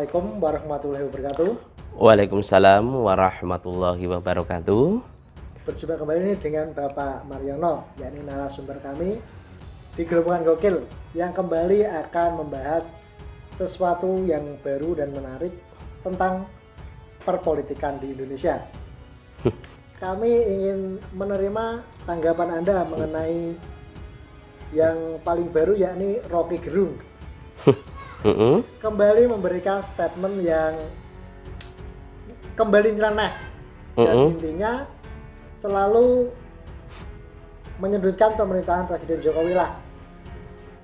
Assalamualaikum warahmatullahi wabarakatuh. Waalaikumsalam warahmatullahi wabarakatuh. Berjumpa kembali ini dengan Bapak Mariono, yakni narasumber kami di Gerobongan Gokil yang kembali akan membahas sesuatu yang baru dan menarik tentang perpolitikan di Indonesia. Kami ingin menerima tanggapan Anda mengenai yang paling baru, yakni Rocky Gerung kembali memberikan statement yang kembali nyeleneh dan intinya selalu menyudutkan pemerintahan Presiden Jokowi lah.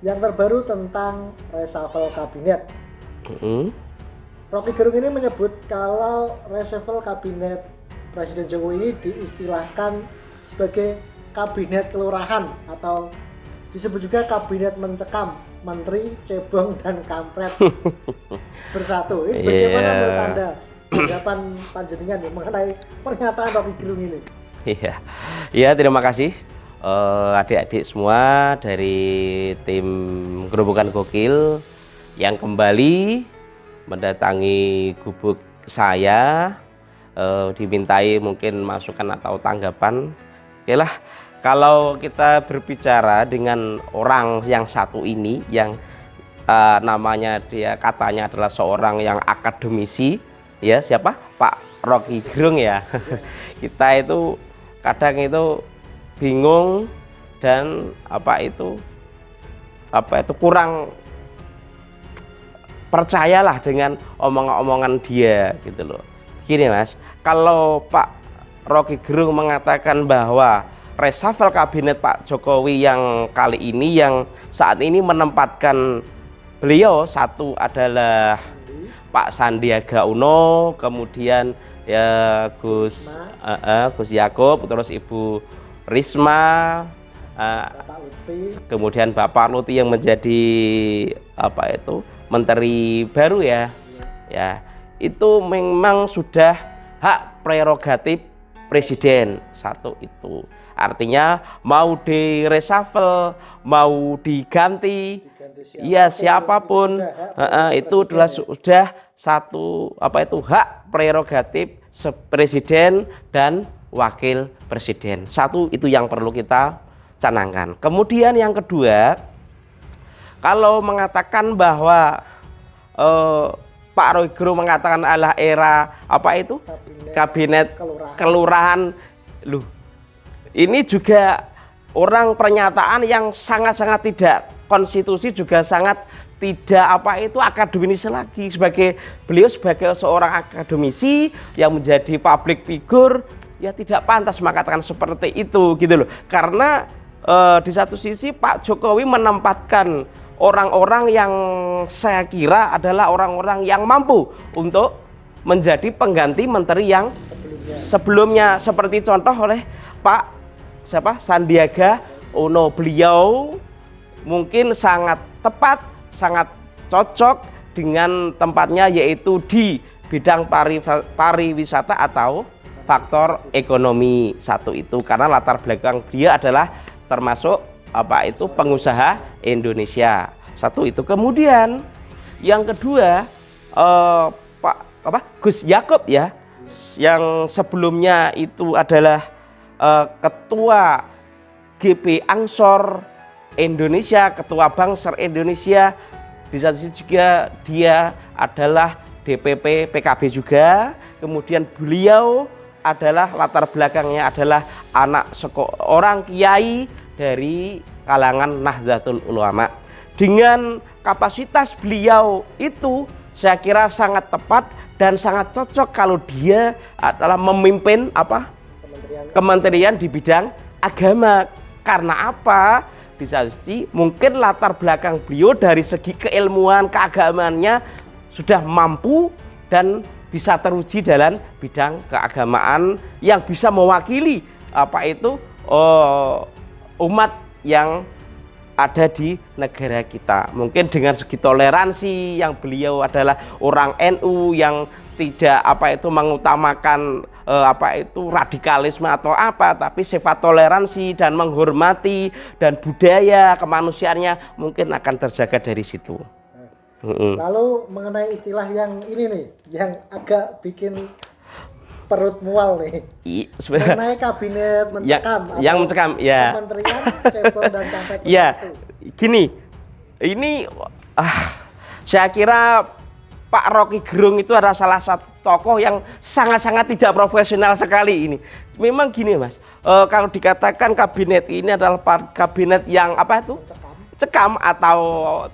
Yang terbaru tentang reshuffle kabinet. Rocky Gerung ini menyebut kalau reshuffle kabinet Presiden Jokowi ini diistilahkan sebagai kabinet kelurahan atau disebut juga kabinet mencekam, menteri, cebong, dan kampret bersatu. Ini bagaimana menurut Anda tanggapan panjenengan mengenai pernyataan Rocky Gerung ini? Iya, terima kasih adik-adik semua dari tim Gerobongan Gokil yang kembali mendatangi gubuk saya, dimintai mungkin masukan atau tanggapan. Oke lah, kalau kita berbicara dengan orang yang satu ini yang namanya dia katanya adalah seorang yang akademisi, ya, siapa? Pak Rocky Gerung ya. Kita itu kadang itu bingung dan apa itu kurang percayalah dengan omongan-omongan dia gitu loh. Gini Mas, kalau Pak Rocky Gerung mengatakan bahwa reshuffle kabinet Pak Jokowi yang kali ini, yang saat ini menempatkan beliau, satu adalah Pak Sandiaga Uno, kemudian ya Gus Yakub, terus Ibu Risma, kemudian Bapak Lutfi yang menjadi menteri baru ya. Ya, itu memang sudah hak prerogatif presiden, satu itu. Artinya mau di reshuffle, mau diganti siapapun itu adalah sudah satu hak prerogatif presiden dan wakil presiden. Satu itu yang perlu kita canangkan. Kemudian yang kedua, kalau mengatakan bahwa Pak Rocky Gerung mengatakan adalah era kabinet kelurahan, ini juga orang pernyataan yang sangat-sangat tidak konstitusi, juga sangat tidak akademis lagi. Beliau sebagai seorang akademisi yang menjadi public figure, ya tidak pantas mengatakan seperti itu gitu loh. Karena di satu sisi Pak Jokowi menempatkan orang-orang yang saya kira adalah orang-orang yang mampu untuk menjadi pengganti menteri yang sebelumnya, seperti contoh oleh Pak Sandiaga Uno. Beliau mungkin sangat tepat, sangat cocok dengan tempatnya, yaitu di bidang pariwisata atau faktor ekonomi, satu itu karena latar belakang dia adalah termasuk pengusaha Indonesia, satu itu. Kemudian yang kedua Gus Yakub ya, yang sebelumnya itu adalah ketua GP Ansor Indonesia, ketua Bangsar Indonesia. Di satu sisi juga dia adalah DPP PKB juga. Kemudian beliau adalah latar belakangnya adalah anak seorang kiai dari kalangan Nahdlatul Ulama. Dengan kapasitas beliau itu saya kira sangat tepat dan sangat cocok kalau dia adalah memimpin kementerian di bidang agama. Karena apa? Di satu sisi mungkin latar belakang beliau dari segi keilmuan keagamaannya sudah mampu dan bisa teruji dalam bidang keagamaan yang bisa mewakili umat yang ada di negara kita. Mungkin dengan segi toleransi yang beliau adalah orang NU yang tidak mengutamakan radikalisme atau tapi sifat toleransi dan menghormati dan budaya kemanusiaannya mungkin akan terjaga dari situ. Lalu mengenai istilah yang ini nih, yang agak bikin perut mual nih. Mengenai kabinet mencekam yang mencekam, ya. Kementerian Cebong dan Kampret. Ya, gini, ini saya kira Pak Rocky Gerung itu adalah salah satu tokoh yang sangat-sangat tidak profesional sekali ini. Memang gini Mas, kalau dikatakan kabinet ini adalah kabinet yang apa itu? Cekam atau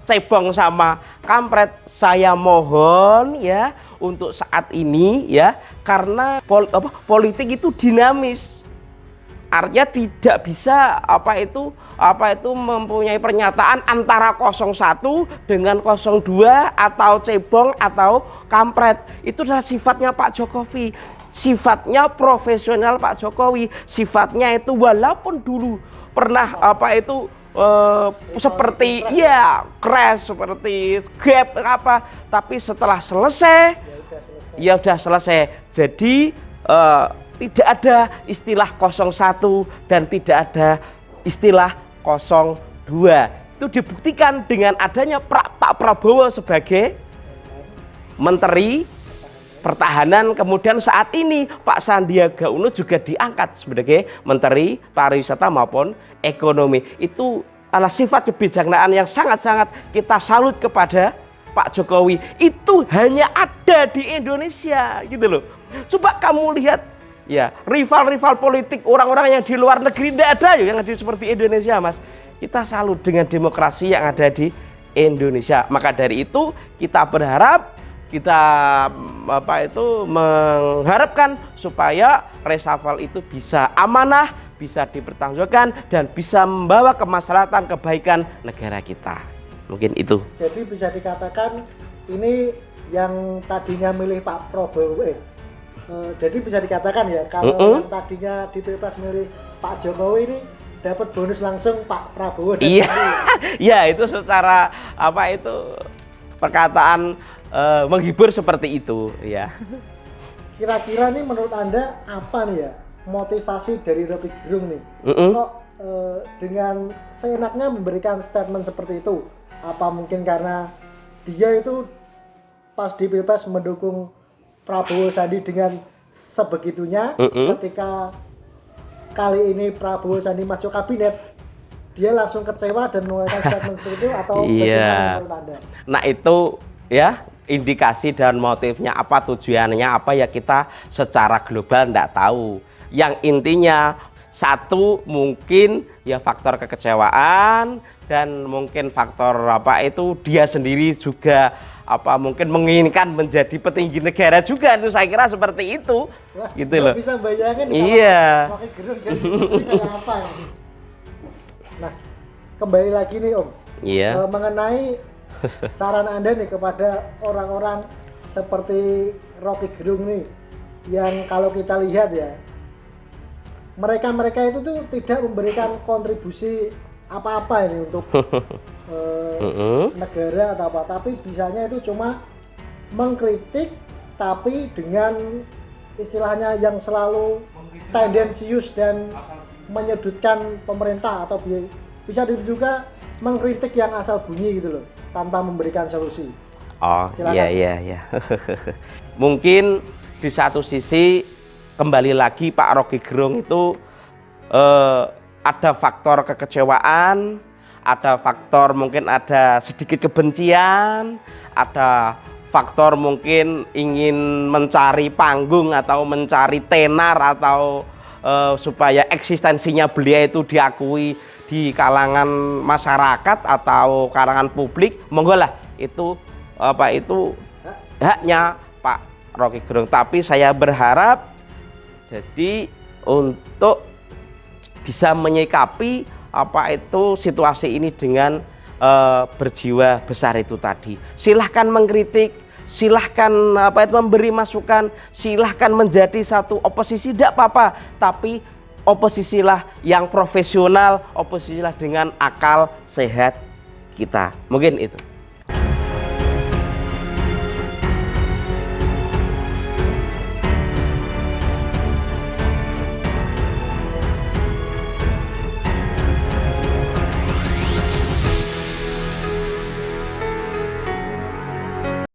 cebong sama kampret, saya mohon ya untuk saat ini ya, karena politik itu dinamis. Artinya tidak bisa apa itu mempunyai pernyataan antara 01 dengan 02 atau cebong atau kampret. Itu adalah sifatnya Pak Jokowi, sifatnya profesional Pak Jokowi, sifatnya itu walaupun dulu pernah seperti ya crash, seperti gap apa, tapi setelah selesai ya udah selesai. Jadi tidak ada istilah 01 dan tidak ada istilah 02. Itu dibuktikan dengan adanya Pak Prabowo sebagai Menteri Pertahanan, kemudian saat ini Pak Sandiaga Uno juga diangkat sebagai Menteri Pariwisata maupun Ekonomi. Itu adalah sifat kebijaksanaan yang sangat-sangat kita salut kepada Pak Jokowi. Itu hanya ada di Indonesia gitu loh. Coba kamu lihat ya, rival-rival politik orang-orang yang di luar negeri tidak ada yang ada seperti Indonesia Mas. Kita salut dengan demokrasi yang ada di Indonesia. Maka dari itu kita berharap, kita mengharapkan supaya reshuffle itu bisa amanah, bisa dipertanggungjawabkan dan bisa membawa kemaslahatan kebaikan negara kita. Mungkin itu. Jadi bisa dikatakan ini yang tadinya milih Pak Prabowo, jadi bisa dikatakan ya kalau yang tadinya di Pilpres milih Pak Jokowi ini dapat bonus langsung Pak Prabowo. Iya, iya itu secara perkataan menghibur seperti itu ya. Kira-kira nih menurut Anda apa nih ya motivasi dari Rocky Gerung nih? Kok dengan seenaknya memberikan statement seperti itu? Apa mungkin karena dia itu pas di Pilpres mendukung Prabowo Sandi dengan sebegitunya, ketika kali ini Prabowo Sandi masuk kabinet, dia langsung kecewa dan mengeluarkan statement seperti itu, atau bagaimana menurut Anda? Nah itu ya indikasi dan motifnya apa, tujuannya apa ya kita secara global tidak tahu. Yang intinya satu mungkin ya faktor kekecewaan dan mungkin faktor dia sendiri juga mungkin menginginkan menjadi petinggi negara juga, itu saya kira seperti itu. Wah, gitu loh. Bisa bayangin iya. Rocky Gerung jadi kayak apa ya? Nah, kembali lagi nih Om. Iya. Mengenai saran Anda nih kepada orang-orang seperti Rocky Gerung nih, yang kalau kita lihat ya, mereka itu tuh tidak memberikan kontribusi apa-apa ini untuk negara atau apa, tapi bisanya itu cuma mengkritik, tapi dengan istilahnya yang selalu tendensius dan menyudutkan pemerintah, atau bisa juga mengkritik yang asal bunyi gitu loh, tanpa memberikan solusi. Oh iya. Mungkin di satu sisi kembali lagi Pak Rocky Gerung itu ada faktor kekecewaan, ada faktor mungkin ada sedikit kebencian, ada faktor mungkin ingin mencari panggung atau mencari tenar atau supaya eksistensinya beliau itu diakui di kalangan masyarakat atau kalangan publik. Monggo lah, itu haknya Pak Rocky Gerung. Tapi saya berharap jadi untuk bisa menyikapi situasi ini dengan berjiwa besar itu tadi. Silahkan mengkritik, silahkan memberi masukan, silahkan menjadi satu oposisi, tidak apa-apa, tapi oposisilah yang profesional, oposisilah dengan akal sehat kita. Mungkin itu.